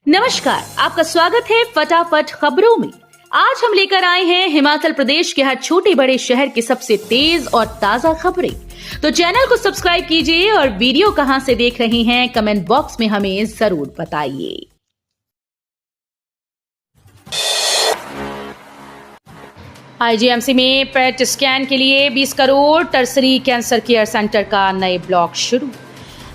नमस्कार, आपका स्वागत है फटाफट खबरों में। आज हम लेकर आए हैं हिमाचल प्रदेश के हर छोटे बड़े शहर की सबसे तेज और ताजा खबरें। तो चैनल को सब्सक्राइब कीजिए और वीडियो कहां से देख रहे हैं कमेंट बॉक्स में हमें जरूर बताइए। आईजीएमसी में पेट स्कैन के लिए 20 crore, tertiary cancer care centre का नए ब्लॉक शुरू।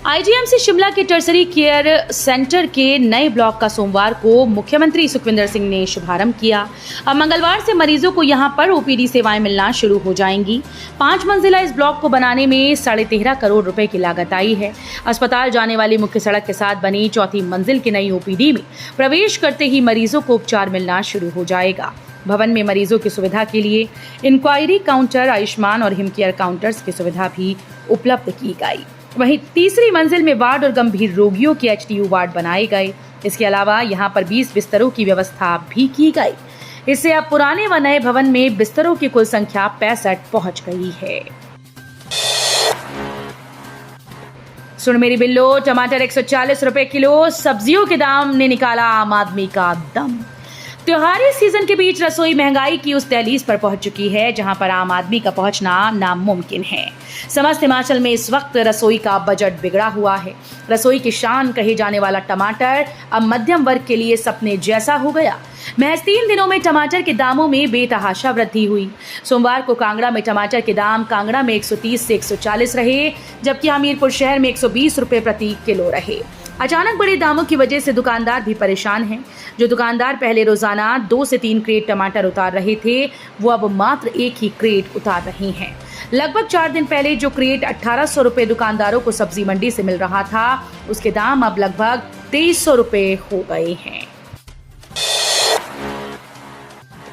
आईजीएमसी शिमला के टर्सरी केयर सेंटर के नए ब्लॉक का सोमवार को मुख्यमंत्री सुखविंदर सिंह ने शुभारंभ किया। अब मंगलवार से मरीजों को यहां पर ओपीडी सेवाएं मिलना शुरू हो जाएंगी। 5 मंजिला इस ब्लॉक को बनाने में 13.5 करोड़ रुपए की लागत आई है। अस्पताल जाने वाली मुख्य सड़क के साथ बनी 4थी मंजिल की नई ओपीडी में प्रवेश करते ही मरीजों को उपचार मिलना शुरू हो जाएगा। भवन में मरीजों की सुविधा के लिए इंक्वायरी काउंटर, आयुष्मान और हिमकेयर काउंटर्स की सुविधा भी उपलब्ध की गई। वहीं तीसरी मंजिल में वार्ड और गंभीर रोगियों के एचडीयू वार्ड बनाए गए। इसके अलावा यहां पर 20 बिस्तरों की व्यवस्था भी की गई। इससे अब पुराने व नए भवन में बिस्तरों की कुल संख्या 65 पहुंच गई है। सुन मेरी बिल्लो, टमाटर 140 रुपए किलो, सब्जियों के दाम ने निकाला आम आदमी का दम। त्योहारी सीजन के बीच रसोई महंगाई की उस दहलीज पर पहुंच चुकी है जहां पर आम आदमी का पहुंचना नामुमकिन है। समस्त हिमाचल में इस वक्त रसोई का बजट बिगड़ा हुआ है। रसोई की शान कहे जाने वाला टमाटर अब मध्यम वर्ग के लिए सपने जैसा हो गया। महज 3 दिनों में टमाटर के दामों में बेतहाशा वृद्धि हुई। सोमवार को कांगड़ा में टमाटर के दाम कांगड़ा में 130 से 140 रहे, जबकि हमीरपुर शहर में 120 रुपए प्रति किलो रहे। अचानक बढ़े दामों की वजह से दुकानदार भी परेशान हैं। जो दुकानदार पहले रोजाना 2 से 3 क्रेट टमाटर उतार रहे थे, वो अब मात्र 1 ही क्रेट उतार रहे हैं। लगभग 4 दिन पहले जो क्रेट 1800 रुपए दुकानदारों को सब्जी मंडी से मिल रहा था, उसके दाम अब लगभग 2300 रुपए हो गए हैं।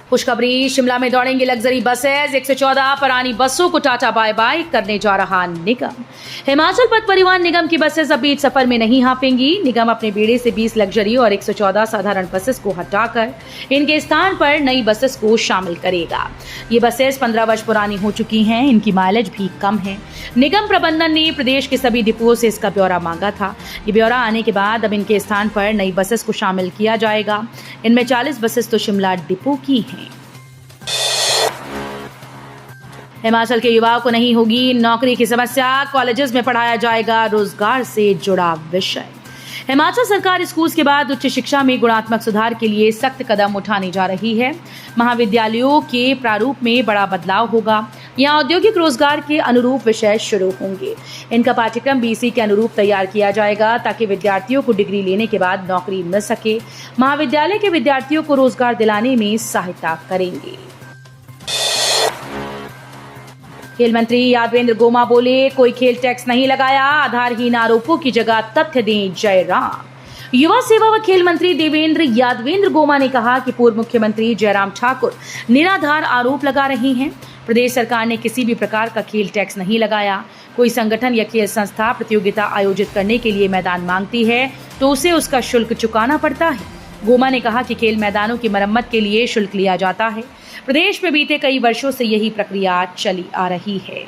खुशखबरी, शिमला में दौड़ेंगी लग्जरी बसेस। 114 पुरानी बसों को टाटा बाय बाय करने जा रहा निगम। हिमाचल पथ परिवहन निगम की बसेस अब बीच सफर में नहीं हाँपेंगी। निगम अपने बेड़े से 20 लग्जरी और 114 साधारण बसेस को हटाकर इनके स्थान पर नई बसेस को शामिल करेगा। ये बसेस 15 वर्ष पुरानी हो चुकी हैं। इनकी माइलेज भी कम है। निगम प्रबंधन ने प्रदेश के सभी डिपोओं से इसका ब्यौरा मांगा था। ये ब्यौरा आने के बाद अब इनके स्थान पर नई बसेस को शामिल किया जाएगा। इनमें 40 बसेस तो शिमला डिपो की हैं। हिमाचल के युवाओं को नहीं होगी नौकरी की समस्या, कॉलेजेस में पढ़ाया जाएगा रोजगार से जुड़ा विषय। हिमाचल सरकार स्कूल्स के बाद उच्च शिक्षा में गुणात्मक सुधार के लिए सख्त कदम उठाने जा रही है। महाविद्यालयों के प्रारूप में बड़ा बदलाव होगा। यहाँ औद्योगिक रोजगार के अनुरूप विषय शुरू होंगे। इनका पाठ्यक्रम बीसी के अनुरूप तैयार किया जाएगा ताकि विद्यार्थियों को डिग्री लेने के बाद नौकरी मिल सके। महाविद्यालय के विद्यार्थियों को रोजगार दिलाने में सहायता करेंगे। खेल मंत्री यादवेंद्र गोमा बोले, कोई खेल टैक्स नहीं लगाया, आधारहीन आरोपों की जगह तथ्य दें जयराम। युवा सेवा व खेल मंत्री यादवेंद्र गोमा ने कहा कि पूर्व मुख्यमंत्री जयराम ठाकुर निराधार आरोप लगा रहे हैं। प्रदेश सरकार ने किसी भी प्रकार का खेल टैक्स नहीं लगाया। कोई संगठन या खेल संस्था प्रतियोगिता आयोजित करने के लिए मैदान मांगती है तो उसे उसका शुल्क चुकाना पड़ता है। गोमा ने कहा कि खेल मैदानों की मरम्मत के लिए शुल्क लिया जाता है। प्रदेश में बीते कई वर्षों से यही प्रक्रिया चली आ रही है।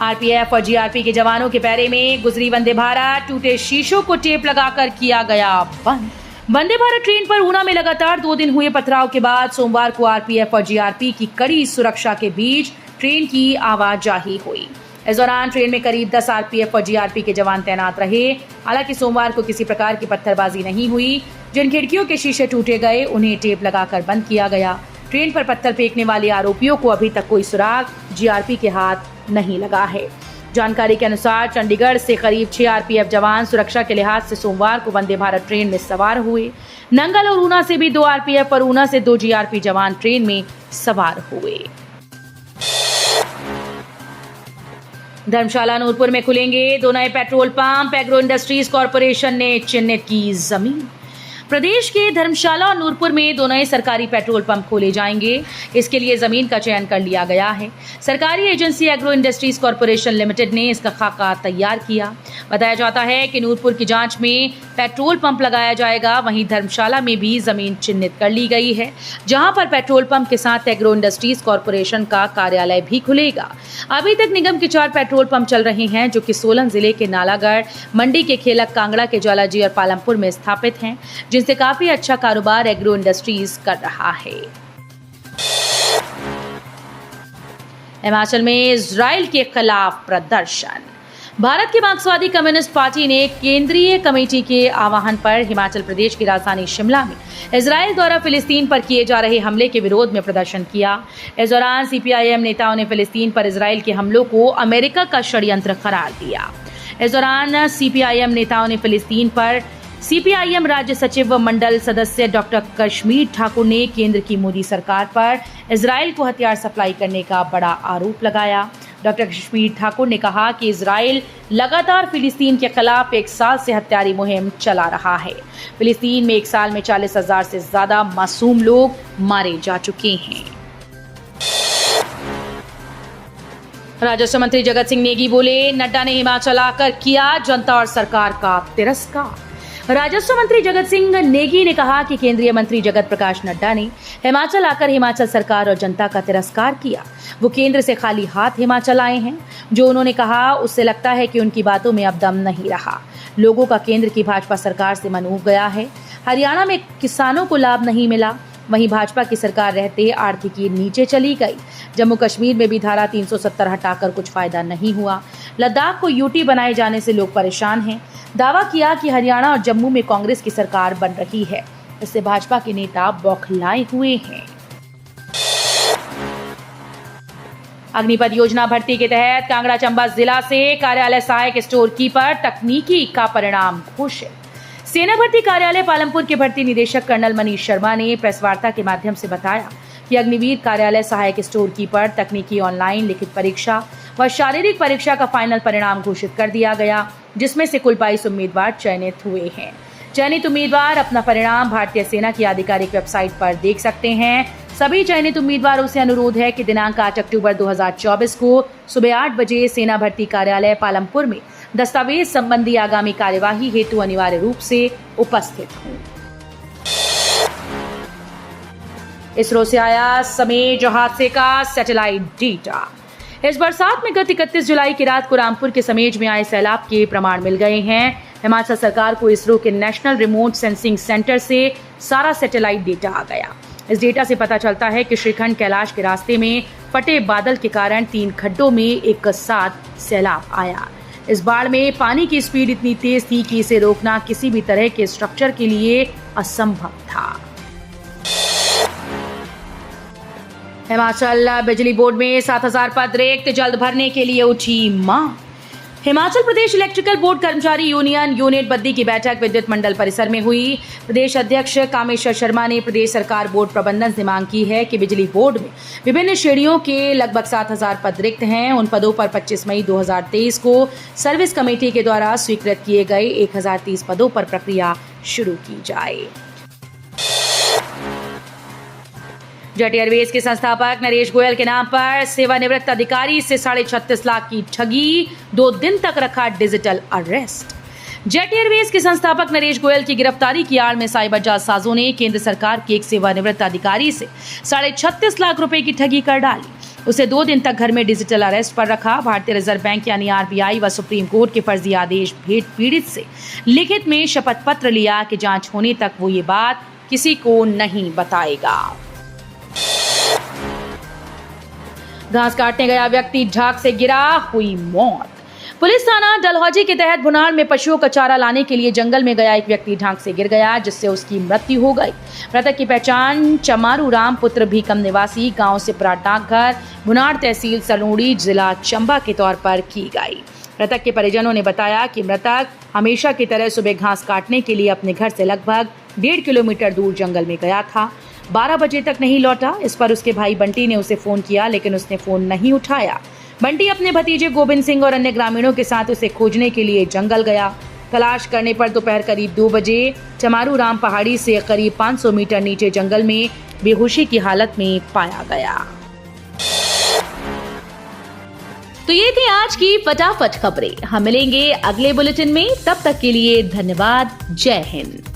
आरपीएफ और जीआरपी के जवानों के पैरे में गुजरी वंदे भारत, टूटे शीशों को टेप लगाकर किया गया बंद। वंदे भारत ट्रेन पर ऊना में लगातार 2 दिन हुए पथराव के बाद सोमवार को आरपीएफ और जीआरपी की कड़ी सुरक्षा के बीच ट्रेन की आवाजाही हुई। इस दौरान ट्रेन में करीब 10 आरपीएफ और जीआरपी के जवान तैनात रहे। हालांकि सोमवार को किसी प्रकार की पत्थरबाजी नहीं हुई। जिन खिड़कियों के शीशे टूटे गए उन्हें टेप लगाकर बंद किया गया। ट्रेन पर पत्थर फेंकने वाले आरोपियों को अभी तक कोई सुराग जीआरपी के हाथ नहीं लगा है। जानकारी के अनुसार चंडीगढ़ से करीब 6 आरपीएफ जवान सुरक्षा के लिहाज से सोमवार को वंदे भारत ट्रेन में सवार हुए। नंगल और ऊना से भी 2 आरपीएफ और ऊना से 2 जीआरपी जवान ट्रेन में सवार हुए। धर्मशाला नूरपुर में खुलेंगे 2 नए petrol pump. Agro industries corporation ने चिन्हित की जमीन। प्रदेश के धर्मशाला और नूरपुर में 2 नए सरकारी पेट्रोल पंप खोले जाएंगे। इसके लिए जमीन का चयन कर लिया गया है। सरकारी agency agro industries corporation limited ने इसका खाका तैयार किया। बताया जाता है कि नूरपुर की जांच में पेट्रोल पंप लगाया जाएगा। वहीं धर्मशाला में भी जमीन चिन्हित कर ली गई है, जहां पर पेट्रोल पंप के साथ एग्रो इंडस्ट्रीज कॉर्पोरेशन का कार्यालय भी खुलेगा। अभी तक निगम के 4 पेट्रोल पंप चल रहे हैं, जो कि सोलन जिले के नालागढ़, मंडी के खेलक, कांगड़ा के ज्वालाजी और पालमपुर में स्थापित हैं, जिनसे काफी अच्छा कारोबार एग्रो इंडस्ट्रीज कर रहा है। हिमाचल में इजराइल के खिलाफ प्रदर्शन। भारत की मार्क्सवादी कम्युनिस्ट पार्टी ने केंद्रीय कमेटी के आह्वान पर हिमाचल प्रदेश की राजधानी शिमला में इजराइल द्वारा फिलिस्तीन पर किए जा रहे हमले के विरोध में प्रदर्शन किया। इस दौरान सीपीआईएम नेताओं ने फिलिस्तीन पर इजराइल के हमलों को अमेरिका का षड्यंत्र करार दिया। इस दौरान सीपीआईएम नेताओं ने फिलिस्तीन पर सीपीआईएम राज्य सचिव व मंडल सदस्य डॉक्टर कश्मीर ठाकुर ने केंद्र की मोदी सरकार पर इजराइल को हथियार सप्लाई करने का बड़ा आरोप लगाया। डॉक्टर कश्मीर ठाकुर ने कहा कि इजराइल लगातार फिलिस्तीन के खिलाफ 1 साल से हत्यारी मुहिम चला रहा है। फिलिस्तीन में 1 साल में 40,000 से ज्यादा मासूम लोग मारे जा चुके हैं। राजस्व मंत्री जगत सिंह नेगी बोले, नड्डा ने हिमाचल आकर किया जनता और सरकार का तिरस्कार। राजस्व मंत्री जगत सिंह नेगी ने कहा कि केंद्रीय मंत्री जगत प्रकाश नड्डा ने हिमाचल आकर हिमाचल सरकार और जनता का तिरस्कार किया। वो केंद्र से खाली हाथ हिमाचल आए हैं। जो उन्होंने कहा, उससे लगता है कि उनकी बातों में अब दम नहीं रहा। लोगों का केंद्र की भाजपा सरकार से मन उब गया है। हरियाणा में किसानों को लाभ नहीं मिला, वहीं भाजपा की सरकार रहते आर्थिकी नीचे चली गई। जम्मू कश्मीर में भी धारा 370 हटाकर कुछ फायदा नहीं हुआ। लद्दाख को यूटी बनाए जाने से लोग परेशान हैं। दावा किया कि हरियाणा और जम्मू में कांग्रेस की सरकार बन रही है। इससे भाजपा के नेता बौखलाए हुए हैं। अग्निपथ योजना भर्ती के तहत कांगड़ा चंबा जिला से कार्यालय सहायक स्टोर कीपर तकनीकी का परिणाम घोषित। सेना भर्ती कार्यालय पालमपुर के भर्ती निदेशक कर्नल मनीष शर्मा ने प्रेस वार्ता के माध्यम से बताया कि अग्निवीर कार्यालय सहायक स्टोर कीपर तकनीकी ऑनलाइन लिखित परीक्षा व शारीरिक परीक्षा का फाइनल परिणाम घोषित कर दिया गया, जिसमें से कुल 22 उम्मीदवार चयनित हुए हैं। चयनित उम्मीदवार अपना परिणाम भारतीय सेना की आधिकारिक वेबसाइट पर देख सकते हैं। सभी चयनित उम्मीदवारों से अनुरोध है कि दिनांक 8 अक्टूबर 2024 को सुबह 8 बजे सेना भर्ती कार्यालय पालमपुर में दस्तावेज संबंधी आगामी कार्यवाही हेतु अनिवार्य रूप से उपस्थित हों। इसरो से आया समेज हादसे का सैटेलाइट डेटा। इस बरसात में गत 31 जुलाई की रात को रामपुर के समेज में आए सैलाब के प्रमाण मिल गए हैं। हिमाचल सरकार को इसरो के नेशनल रिमोट सेंसिंग सेंटर से सारा सैटेलाइट डेटा आ गया। इस डेटा से पता चलता है कि श्रीखंड कैलाश के रास्ते में फटे बादल के कारण 3 खड्डों में एक साथ सैलाब आया। इस बाढ़ में पानी की स्पीड इतनी तेज थी कि इसे रोकना किसी भी तरह के स्ट्रक्चर के लिए असंभव था। हिमाचल बिजली बोर्ड में 7,000 पद रिक्त, जल्द भरने के लिए उठी मांग। हिमाचल प्रदेश इलेक्ट्रिकल बोर्ड कर्मचारी यूनियन यूनिट बद्दी की बैठक विद्युत मंडल परिसर में हुई। प्रदेश अध्यक्ष कामेश्वर शर्मा ने प्रदेश सरकार बोर्ड प्रबंधन से मांग की है कि बिजली बोर्ड में विभिन्न श्रेणियों के लगभग 7,000 पद रिक्त हैं। उन पदों पर 25 मई 2023 को सर्विस कमेटी के द्वारा स्वीकृत किए गए 1030 पदों पर प्रक्रिया शुरू की जाए। जेट एयरवेज के संस्थापक नरेश गोयल के नाम पर सेवानिवृत्त अधिकारी से 36.5 लाख की ठगी, 2 दिन तक रखा डिजिटल अरेस्ट। जेट एयरवेज के संस्थापक नरेश गोयल की गिरफ्तारी की आड़ में साइबर जालसाजों ने केंद्र सरकार के एक सेवानिवृत्त अधिकारी से 36.5 लाख रुपए की ठगी कर डाली। उसे 2 दिन तक घर में डिजिटल अरेस्ट पर रखा। भारतीय रिजर्व बैंक यानी आरबीआई व सुप्रीम कोर्ट के फर्जी आदेश भेद पीड़ित से लिखित में शपथ पत्र लिया कि जांच होने तक वो ये बात किसी को नहीं बताएगा। घास काटने गया व्यक्ति ढाक से गिरा, हुई मौत। पुलिस थाना डलहौजी के तहत भुनाड़ में पशुओं का चारा लाने के लिए जंगल में गया एक व्यक्ति ढांक से गिर गया, जिससे उसकी मृत्यु हो गई। मृतक की पहचान चमारू राम पुत्र भीकम निवासी गांव सिपरा डाकघर भुनाड़ तहसील सलूड़ी जिला चंबा के तौर पर की गई। मृतक के परिजनों ने बताया कि मृतक हमेशा की तरह सुबह घास काटने के लिए अपने घर से लगभग 1.5 किलोमीटर दूर जंगल में गया था। 12 बजे तक नहीं लौटा। इस पर उसके भाई बंटी ने उसे फोन किया, लेकिन उसने फोन नहीं उठाया। बंटी अपने भतीजे गोविंद सिंह और अन्य ग्रामीणों के साथ उसे खोजने के लिए जंगल गया। तलाश करने पर दोपहर करीब 2 बजे चमारू राम पहाड़ी से करीब 500 मीटर नीचे जंगल में बेहोशी की हालत में पाया गया। तो ये थी आज की फटाफट खबरें। हम मिलेंगे अगले बुलेटिन में, तब तक के लिए धन्यवाद। जय हिंद।